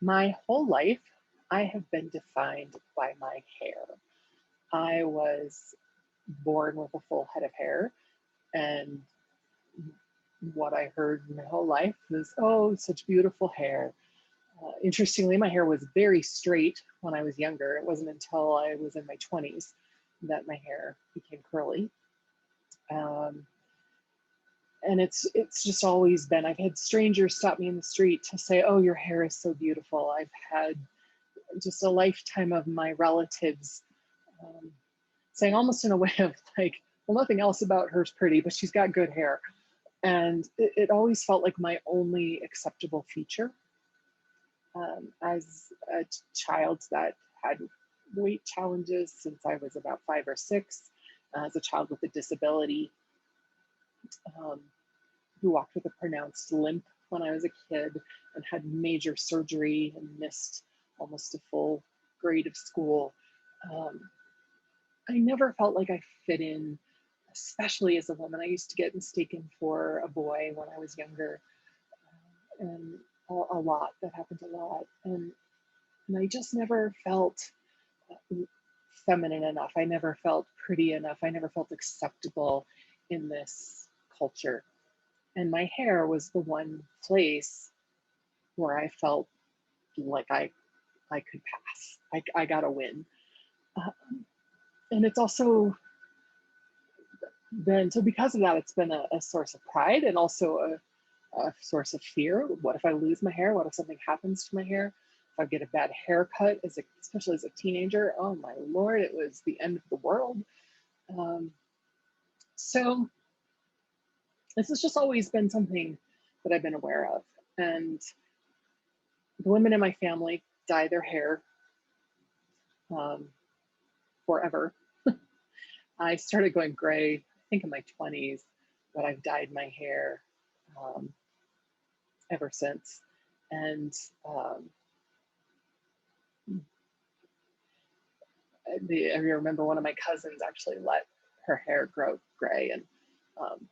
My whole life, I have been defined by my hair. I was born with a full head of hair, and what I heard my whole life was, oh, such beautiful hair. Interestingly, my hair was very straight when I was younger. It wasn't until I was in my 20s that my hair became curly. Um, and it's just always been. I've had strangers stop me in the street to say, "Oh, your hair is so beautiful." I've had just a lifetime of my relatives um, saying almost in a way of like, well, nothing else about her's pretty, but she's got good hair. And it always felt like my only acceptable feature. As a child that had weight challenges since I was about 5 or 6, as a child with a disability, um, who walked with a pronounced limp when I was a kid and had major surgery and missed almost a full grade of school. Um, I never felt like I fit in, especially as a woman. I used to get mistaken for a boy when I was younger, and a lot that happened a lot. And I just never felt feminine enough. I never felt pretty enough. I never felt acceptable in this culture. And my hair was the one place where I felt like I could pass. I got a win. And it's also been, so because of that, it's been a source of pride and also a source of fear. What if I lose my hair? What if something happens to my hair? If I get a bad haircut, especially as a teenager, oh my Lord, it was the end of the world. Um, so this has just always been something that I've been aware of. And the women in my family dye their hair um, forever. I started going gray, I think in my 20s, but I've dyed my hair um, ever since. And I remember one of my cousins actually let her hair grow gray, and um,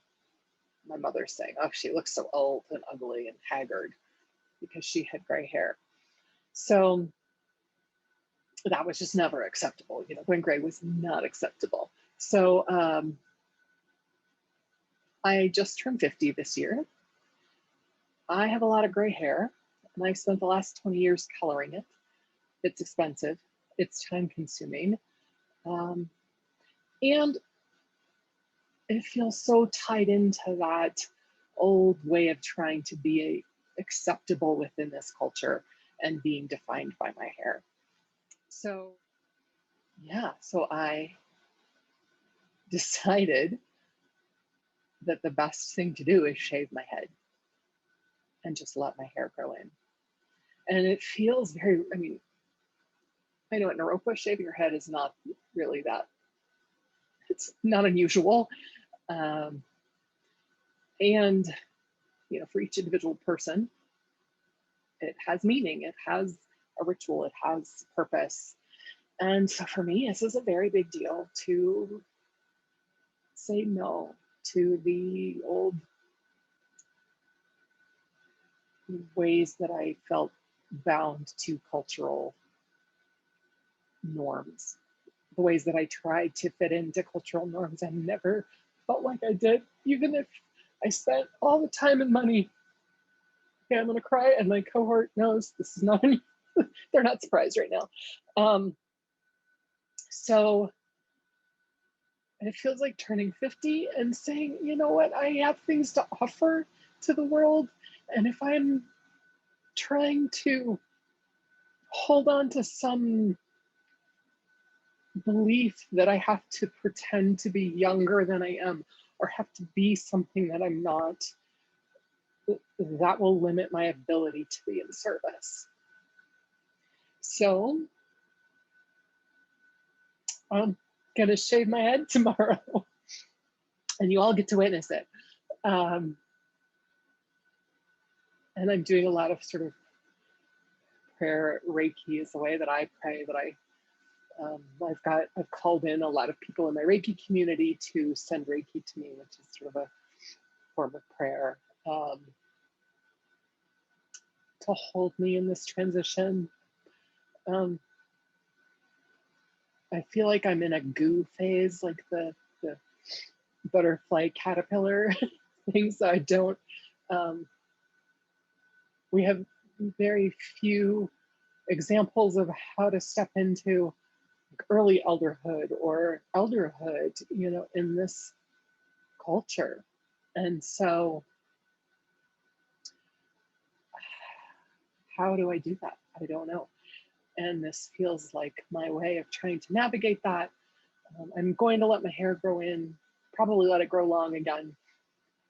my mother saying, "Oh, she looks so old and ugly and haggard because she had gray hair." So that was just never acceptable. Going gray was not acceptable. So I just turned 50 this year. I have a lot of gray hair, and I spent the last 20 years coloring it. It's expensive, it's time consuming, um, and it feels so tied into that old way of trying to be acceptable within this culture and being defined by my hair. So, yeah, so I decided that the best thing to do is shave my head and just let my hair grow in. And it feels very, I mean, I know at Naropa, shaving your head is not really that, it's not unusual. Um, and, for each individual person, it has meaning, it has a ritual, it has purpose. And so for me, this is a very big deal to say no to the old ways that I felt bound to cultural norms, the ways that I tried to fit into cultural norms and never felt like I did, even if I spent all the time and money. Okay, I'm gonna cry, and my cohort knows this is not any, they're not surprised right now. So it feels like turning 50 and saying, you know what, I have things to offer to the world. And if I'm trying to hold on to some belief that I have to pretend to be younger than I am or have to be something that I'm not, that will limit my ability to be in service. So I'm going to shave my head tomorrow and you all get to witness it. Um, and I'm doing a lot of sort of prayer. Reiki is the way that I pray, that I've called in a lot of people in my Reiki community to send Reiki to me, which is sort of a form of prayer, to hold me in this transition. I feel like I'm in a goo phase, like the butterfly caterpillar thing. So I don't, we have very few examples of how to step into early elderhood or elderhood, you know, in this culture. And so how do I do that? I don't know. And this feels like my way of trying to navigate that. I'm going to let my hair grow in, probably let it grow long again,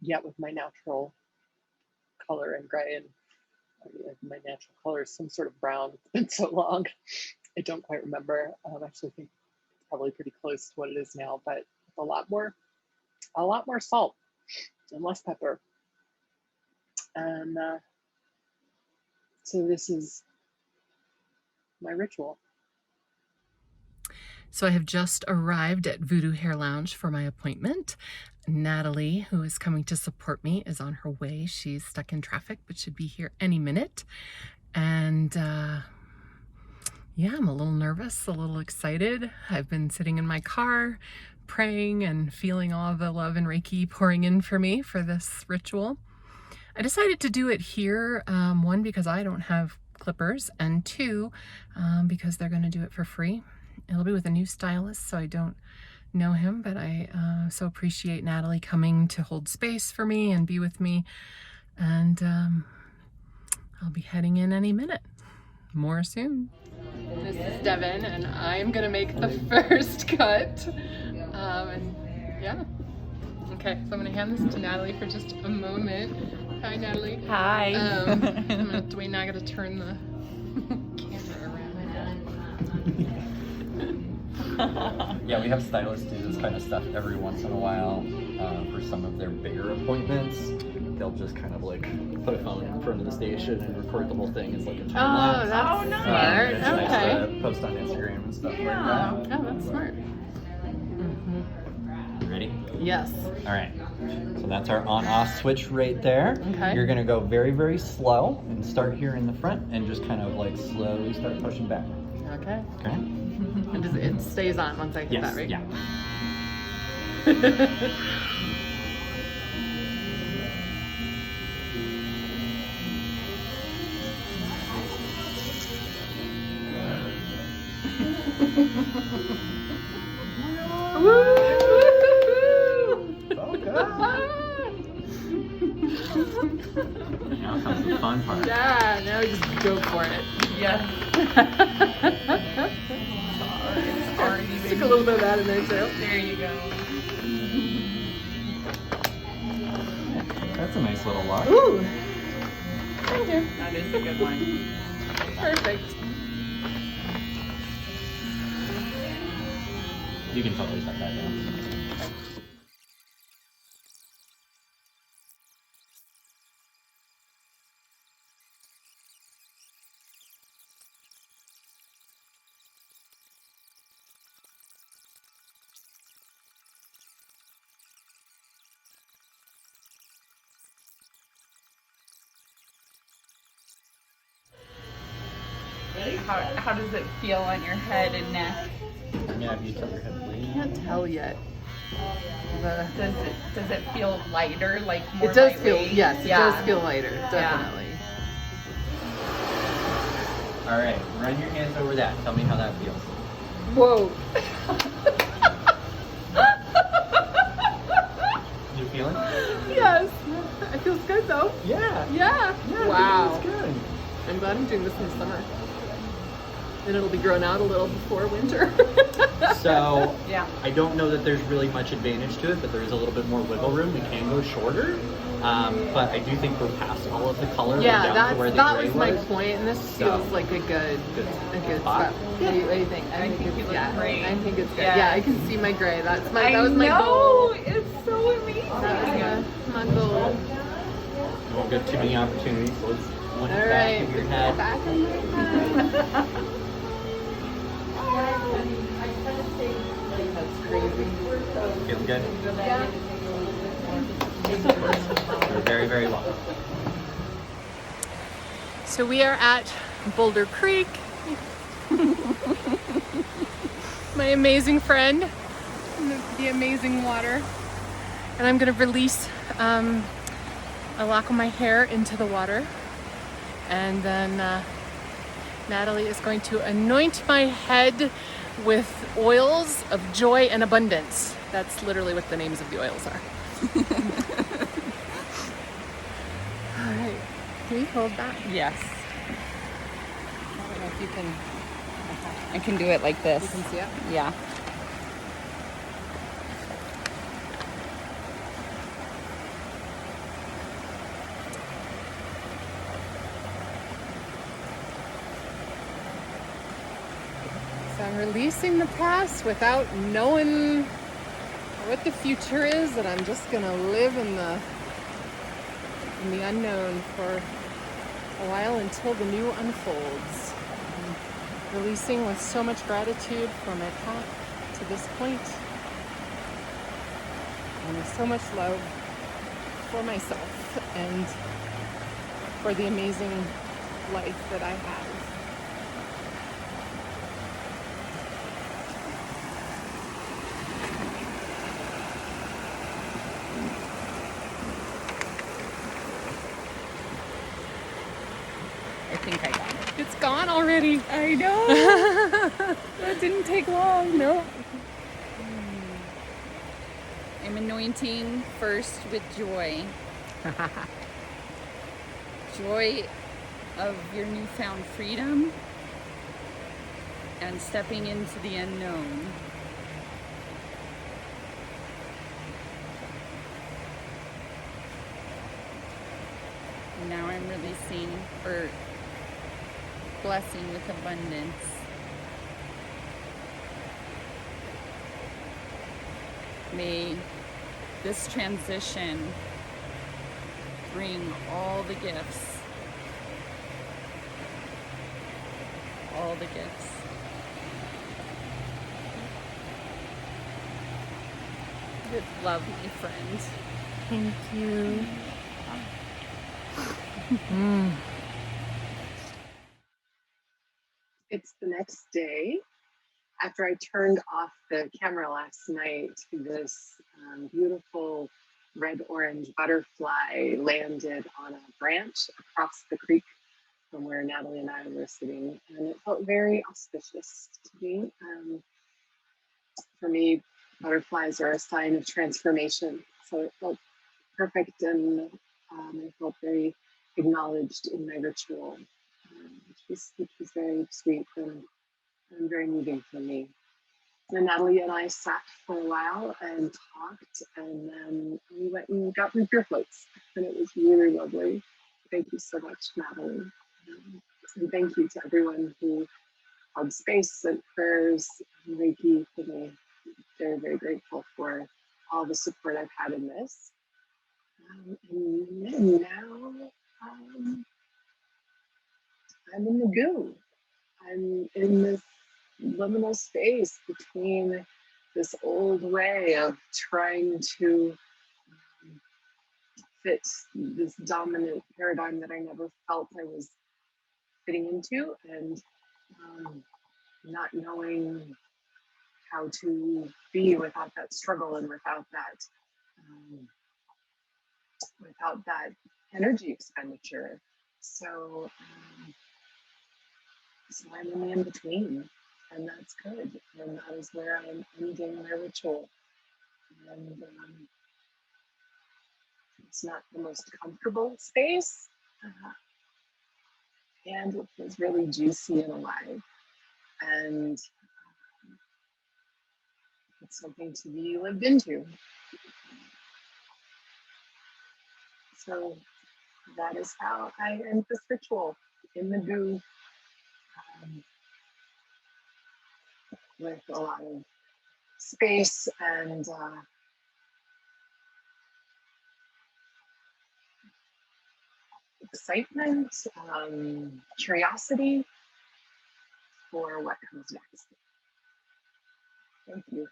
yet with my natural color and gray. And I mean, my natural color is some sort of brown. It's been so long, I don't quite remember. I actually think it's probably pretty close to what it is now, but with a lot more salt and less pepper. And so this is my ritual. So I have just arrived at Voodoo Hair Lounge for my appointment. Natalie, who is coming to support me, is on her way. She's stuck in traffic, but should be here any minute. And yeah, I'm a little nervous, a little excited. I've been sitting in my car, praying and feeling all the love and Reiki pouring in for me for this ritual. I decided to do it here, one, because I don't have clippers, and two, because they're going to do it for free. It'll be with a new stylist, so I don't know him, but I so appreciate Natalie coming to hold space for me and be with me. And I'll be heading in any minute. More soon. This is Devin, and I'm gonna make the first cut. And yeah. Okay, so I'm gonna hand this to Natalie for just a moment. Hi, Natalie. Hi. Now I gotta turn the camera around. Yeah, we have stylists do this kind of stuff every once in a while. For some of their bigger appointments, they'll just kind of like put a phone in front of the station and record the whole thing as like a time lapse. That's smart. It's nice to post on Instagram and stuff like that. Oh, that's smart. You ready? Yes. All right. So that's our on-off switch right there. Okay. You're gonna go very, very slow and start here in the front and just kind of like slowly start pushing back. Okay. Okay. And it stays on once I hit that, right? Yeah. Now comes the fun part. Yeah, now we just go for it. Yeah. Stick a little bit of that in there too. There you go. That's a nice little lock. Ooh. Thank you. That is a good one. Perfect. You can totally set that down. How does it feel on your head and neck? Yeah, if you tilt your head way. I can't tell yet. Does it feel lighter, like more It does lightweight? feel, yes, it does feel lighter, definitely. All right, run your hands over that. Tell me how that feels. Whoa. You feeling? Yes. It feels good though. Yeah. Yeah. Yeah. Wow. It's good. I'm glad I'm doing this in the summer. Then it'll be grown out a little before winter. So, Yeah. I don't know that there's really much advantage to it, but there is a little bit more wiggle room. We can go shorter, but I do think we're past all of the color. Yeah, down to where the that gray was my point, and this So, feels like a good spot. spot. What do you think? I think you look great. I think it's good. Yeah. Yeah, I can see my gray. That was my know. goal. It's so amazing. That was my goal. You won't get too many opportunities, so let's look All back right. of your head. Back of your head. That's crazy. Feeling good? Yeah. You're very, very welcome. So we are at Boulder Creek. My amazing friend, the amazing water. And I'm gonna release a lock of my hair into the water. And then Natalie is going to anoint my head with oils of joy and abundance. That's literally what the names of the oils are. All right, can you hold that? Yes. I don't know if you can. I can do it like this. You can see it? Yeah. So I'm releasing the past without knowing what the future is, and I'm just gonna live in the unknown for a while until the new unfolds. I'm releasing with so much gratitude for my path to this point, and with so much love for myself and for the amazing life that I have. I think I got it. It's gone already. I know. That didn't take long. No. I'm anointing first with joy. Joy of your newfound freedom and stepping into the unknown. And now I'm releasing or blessing with abundance. May this transition bring all the gifts. All the gifts. With love, my friend. Thank you. It's the next day. After I turned off the camera last night, this beautiful red-orange butterfly landed on a branch across the creek from where Natalie and I were sitting, and it felt very auspicious to me. For me, butterflies are a sign of transformation, so it felt perfect, and I felt very acknowledged in my ritual, which was very sweet and very moving for me. And Natalie and I sat for a while and talked, and then we went and got root beer floats, and it was really lovely. Thank you so much, Natalie. And thank you to everyone who held space, sent prayers, and Reiki for me. Very, very grateful for all the support I've had in this. And then now I'm in the goo. I'm in this liminal space between this old way of trying to fit this dominant paradigm that I never felt I was fitting into, and not knowing how to be without that struggle and without that energy expenditure. So I'm in the in-between, and that's good. And that is where I'm ending my ritual. And it's not the most comfortable space, and it feels really juicy and alive. And it's something to be lived into. So that is how I end this ritual, in the goo, with a lot of space and excitement, curiosity for what comes next. Thank you.